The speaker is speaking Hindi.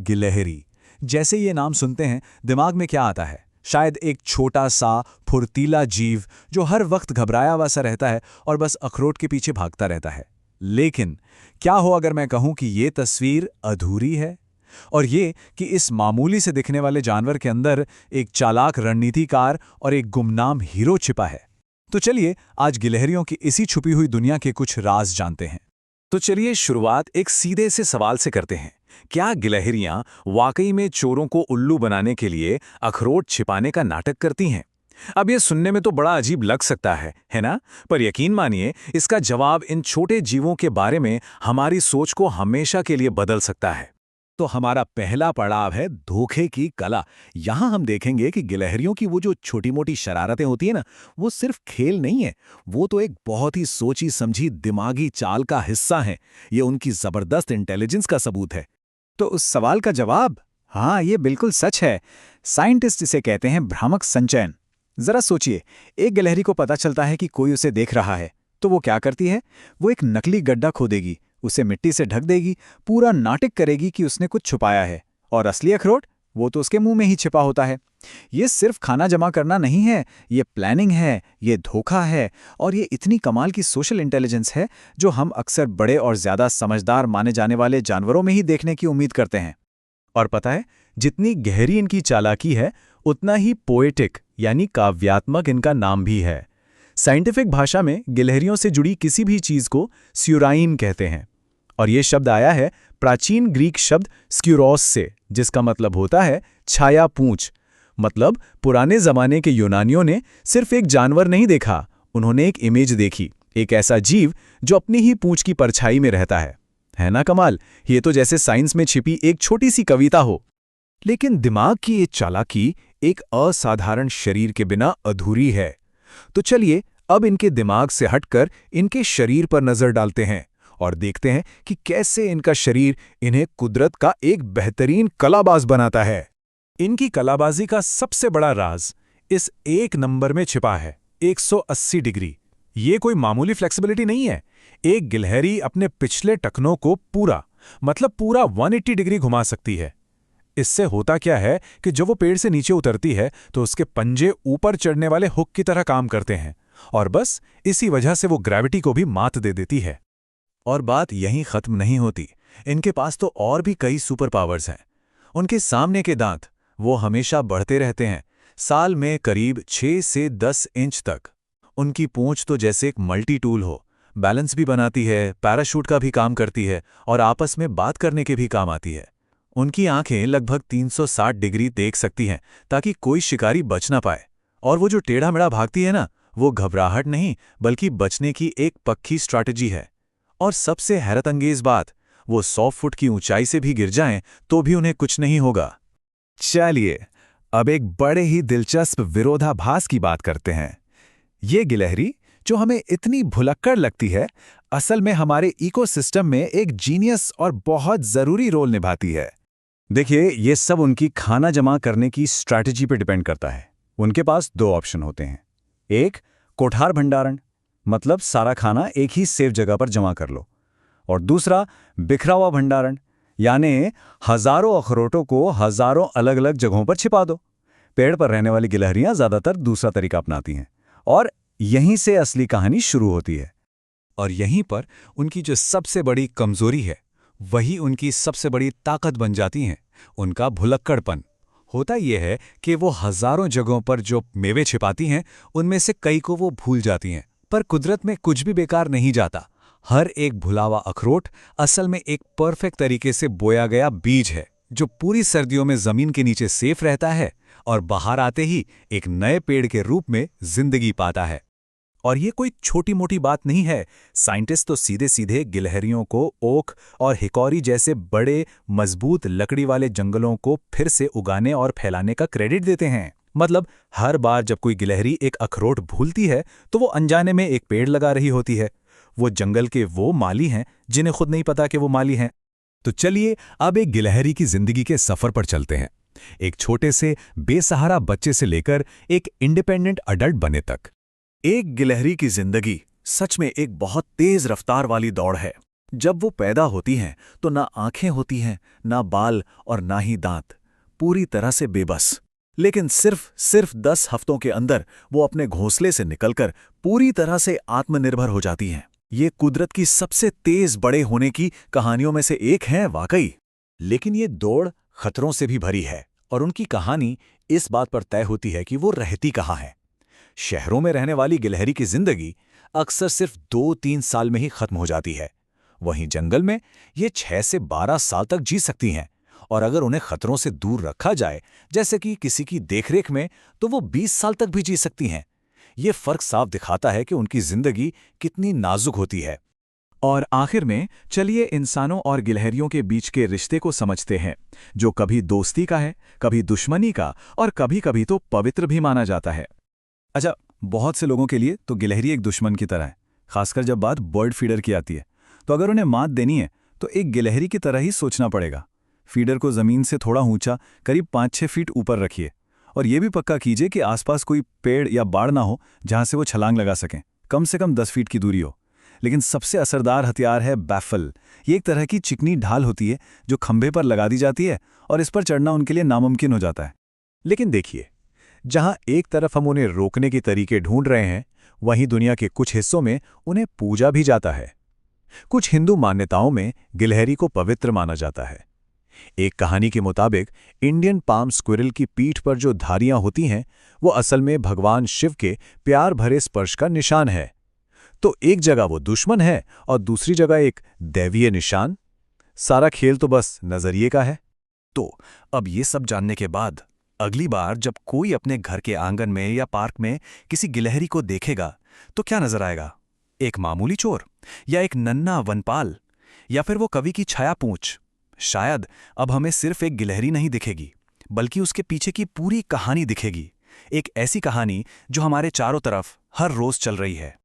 गिलहरी। जैसे ये नाम सुनते हैं दिमाग में क्या आता है? शायद एक छोटा सा फुर्तीला जीव जो हर वक्त घबराया हुआ सा रहता है और बस अखरोट के पीछे भागता रहता है। लेकिन क्या हो अगर मैं कहूं कि ये तस्वीर अधूरी है, और ये कि इस मामूली से दिखने वाले जानवर के अंदर एक चालाक रणनीतिकार और एक गुमनाम हीरो छिपा है। तो चलिए आज गिलहरियों की इसी छुपी हुई दुनिया के कुछ राज जानते हैं। तो चलिए शुरुआत एक सीधे से सवाल से करते हैं। क्या गिलहरियां वाकई में चोरों को उल्लू बनाने के लिए अखरोट छिपाने का नाटक करती हैं? अब ये सुनने में तो बड़ा अजीब लग सकता है ना? पर यकीन मानिए इसका जवाब इन छोटे जीवों के बारे में हमारी सोच को हमेशा के लिए बदल सकता है। तो हमारा पहला पड़ाव है धोखे की कला। यहां हम देखेंगे कि गिलहरियों की वो जो छोटी मोटी शरारतें होती है ना, वो सिर्फ खेल नहीं है, वो तो एक बहुत ही सोची समझी दिमागी चाल का हिस्सा है। ये उनकी जबरदस्त इंटेलिजेंस का सबूत है। तो उस सवाल का जवाब, हाँ, ये बिल्कुल सच है। साइंटिस्ट इसे कहते हैं भ्रामक संचयन। जरा सोचिए, एक गिलहरी को पता चलता है कि कोई उसे देख रहा है, तो वो क्या करती है? वो एक नकली गड्ढा खोदेगी, उसे मिट्टी से ढक देगी, पूरा नाटक करेगी कि उसने कुछ छुपाया है, और असली अखरोट वो तो उसके मुंह में ही छिपा होता है। ये सिर्फ खाना जमा करना नहीं है, ये प्लानिंग है, ये धोखा है, और ये इतनी कमाल की सोशल इंटेलिजेंस है जो हम अक्सर बड़े और ज्यादा समझदार माने जाने वाले जानवरों में ही देखने की उम्मीद करते हैं। और पता है, जितनी गहरी इनकी चालाकी है उतना ही पोएटिक यानी काव्यात्मक इनका नाम भी है। साइंटिफिक भाषा में गिलहरियों से जुड़ी किसी भी चीज को स्यूराइन कहते हैं, और ये शब्द आया है प्राचीन ग्रीक शब्द स्क्यूरोस से, जिसका मतलब होता है छाया पूंछ। मतलब पुराने जमाने के यूनानियों ने सिर्फ एक जानवर नहीं देखा, उन्होंने एक इमेज देखी, एक ऐसा जीव जो अपनी ही पूंछ की परछाई में रहता है ना कमाल? ये तो जैसे साइंस में छिपी एक छोटी सी कविता हो। लेकिन दिमाग की ये चालाकी एक असाधारण शरीर के बिना अधूरी है। तो चलिए अब इनके दिमाग से हटकर इनके शरीर पर नजर डालते हैं और देखते हैं कि कैसे इनका शरीर इन्हें कुदरत का एक बेहतरीन कलाबाज बनाता है। इनकी कलाबाजी का सबसे बड़ा राज इस एक नंबर में छिपा है, 180 डिग्री। ये कोई मामूली फ्लेक्सिबिलिटी नहीं है। एक गिलहरी अपने पिछले टखनों को पूरा 180 डिग्री घुमा सकती है। इससे होता क्या है कि जब वो पेड़ से नीचे उतरती है तो उसके पंजे ऊपर चढ़ने वाले हुक की तरह काम करते हैं, और बस इसी वजह से वो ग्रेविटी को भी मात दे देती है। और बात यहीं खत्म नहीं होती, इनके पास तो और भी कई सुपर पावर्स हैं। उनके सामने के दांत वो हमेशा बढ़ते रहते हैं, साल में करीब 6 से 10 इंच तक। उनकी पूंछ तो जैसे एक मल्टी टूल हो, बैलेंस भी बनाती है, पैराशूट का भी काम करती है, और आपस में बात करने के भी काम आती है। उनकी आंखें लगभग 360 डिग्री देख सकती हैं ताकि कोई शिकारी बच ना पाए, और वो जो टेढ़ा मेढ़ा भागती है ना, वो घबराहट नहीं बल्कि बचने की एक पक्की स्ट्रैटेजी है। और सबसे हैरतअंगेज बात, वो 100 फुट की ऊंचाई से भी गिर जाएं तो भी उन्हें कुछ नहीं होगा। चलिए अब एक बड़े ही दिलचस्प विरोधाभास की बात करते हैं। ये गिलहरी जो हमें इतनी भुलक्कड़ लगती है, असल में हमारे इकोसिस्टम में एक जीनियस और बहुत जरूरी रोल निभाती है। देखिए, ये सब उनकी खाना जमा करने की स्ट्रैटेजी पर डिपेंड करता है। उनके पास 2 ऑप्शन होते हैं। एक, कोठार भंडारण, मतलब सारा खाना एक ही सेफ जगह पर जमा कर लो, और दूसरा बिखरा हुआ भंडारण, यानी हजारों अखरोटों को हजारों अलग अलग जगहों पर छिपा दो। पेड़ पर रहने वाली गिलहरियां ज्यादातर दूसरा तरीका अपनाती हैं, और यहीं से असली कहानी शुरू होती है। और यहीं पर उनकी जो सबसे बड़ी कमजोरी है वही उनकी सबसे बड़ी ताकत बन जाती है, उनका भुलक्कड़पन। होता यह है कि वो हजारों जगहों पर जो मेवे छिपाती हैं उनमें से कई को वो भूल जाती हैं, पर कुदरत में कुछ भी बेकार नहीं जाता। हर एक भुलावा अखरोट असल में एक परफेक्ट तरीके से बोया गया बीज है, जो पूरी सर्दियों में जमीन के नीचे सेफ रहता है और बाहर आते ही एक नए पेड़ के रूप में जिंदगी पाता है। और ये कोई छोटी मोटी बात नहीं है। साइंटिस्ट तो सीधे सीधे गिलहरियों को ओक और हिकॉरी जैसे बड़े मजबूत लकड़ी वाले जंगलों को फिर से उगाने और फैलाने का क्रेडिट देते हैं। मतलब हर बार जब कोई गिलहरी एक अखरोट भूलती है तो वो अनजाने में एक पेड़ लगा रही होती है। वो जंगल के वो माली हैं जिन्हें खुद नहीं पता कि वो माली हैं। तो चलिए अब एक गिलहरी की जिंदगी के सफर पर चलते हैं, एक छोटे से बेसहारा बच्चे से लेकर एक इंडिपेंडेंट अडल्ट बने तक। एक गिलहरी की जिंदगी सच में एक बहुत तेज रफ्तार वाली दौड़ है। जब वो पैदा होती हैं तो ना आंखें होती हैं, ना बाल और ना ही दांत, पूरी तरह से बेबस। लेकिन सिर्फ 10 हफ्तों के अंदर वो अपने घोंसले से निकलकर पूरी तरह से आत्मनिर्भर हो जाती हैं। ये कुदरत की सबसे तेज बड़े होने की कहानियों में से एक है वाकई। लेकिन ये दौड़ खतरों से भी भरी है और उनकी कहानी इस बात पर तय होती है कि वो रहती कहाँ है। शहरों में रहने वाली गिलहरी की जिंदगी अक्सर सिर्फ 2-3 साल में ही खत्म हो जाती है। वहीं जंगल में ये 6 से 12 साल तक जी सकती हैं और अगर उन्हें खतरों से दूर रखा जाए, जैसे कि किसी की देखरेख में, तो वो 20 साल तक भी जी सकती हैं। ये फर्क साफ दिखाता है कि उनकी जिंदगी कितनी नाजुक होती है। और आखिर में चलिए इंसानों और गिलहरियों के बीच के रिश्ते को समझते हैं, जो कभी दोस्ती का है, कभी दुश्मनी का और कभी-कभी तो पवित्र भी माना जाता है। अच्छा, बहुत से लोगों के लिए तो गिलहरी एक दुश्मन की तरह है, खासकर जब बात बर्ड फीडर की आती है। तो अगर उन्हें मात देनी है तो एक गिलहरी की तरह ही सोचना पड़ेगा। फीडर को जमीन से थोड़ा ऊंचा, करीब 5-6 फीट ऊपर रखिए और यह भी पक्का कीजिए कि आसपास कोई पेड़ या बाड़ ना हो जहां से वो छलांग लगा सकें। कम से कम 10 फीट की दूरी हो। लेकिन सबसे असरदार हथियार है बैफल। ये एक तरह की चिकनी ढाल होती है जो खंभे पर लगा दी जाती है और इस पर चढ़ना उनके लिए नामुमकिन हो जाता है। लेकिन देखिए, जहां एक तरफ हम उन्हें रोकने के तरीके ढूंढ रहे हैं, वहीं दुनिया के कुछ हिस्सों में उन्हें पूजा भी जाता है। कुछ हिंदू मान्यताओं में गिलहरी को पवित्र माना जाता है। एक कहानी के मुताबिक इंडियन पाम स्क्विरल की पीठ पर जो धारियां होती हैं, वो असल में भगवान शिव के प्यार भरे स्पर्श का निशान है। तो एक जगह वो दुश्मन है और दूसरी जगह एक दैवीय निशान। सारा खेल तो बस नजरिए का है। तो अब ये सब जानने के बाद अगली बार जब कोई अपने घर के आंगन में या पार्क में किसी गिलहरी को देखेगा तो क्या नजर आएगा? एक मामूली चोर, या एक नन्हा वनपाल, या फिर वो कवि की छाया पूंछ? शायद अब हमें सिर्फ एक गिलहरी नहीं दिखेगी, बल्कि उसके पीछे की पूरी कहानी दिखेगी। एक ऐसी कहानी जो हमारे चारों तरफ हर रोज चल रही है।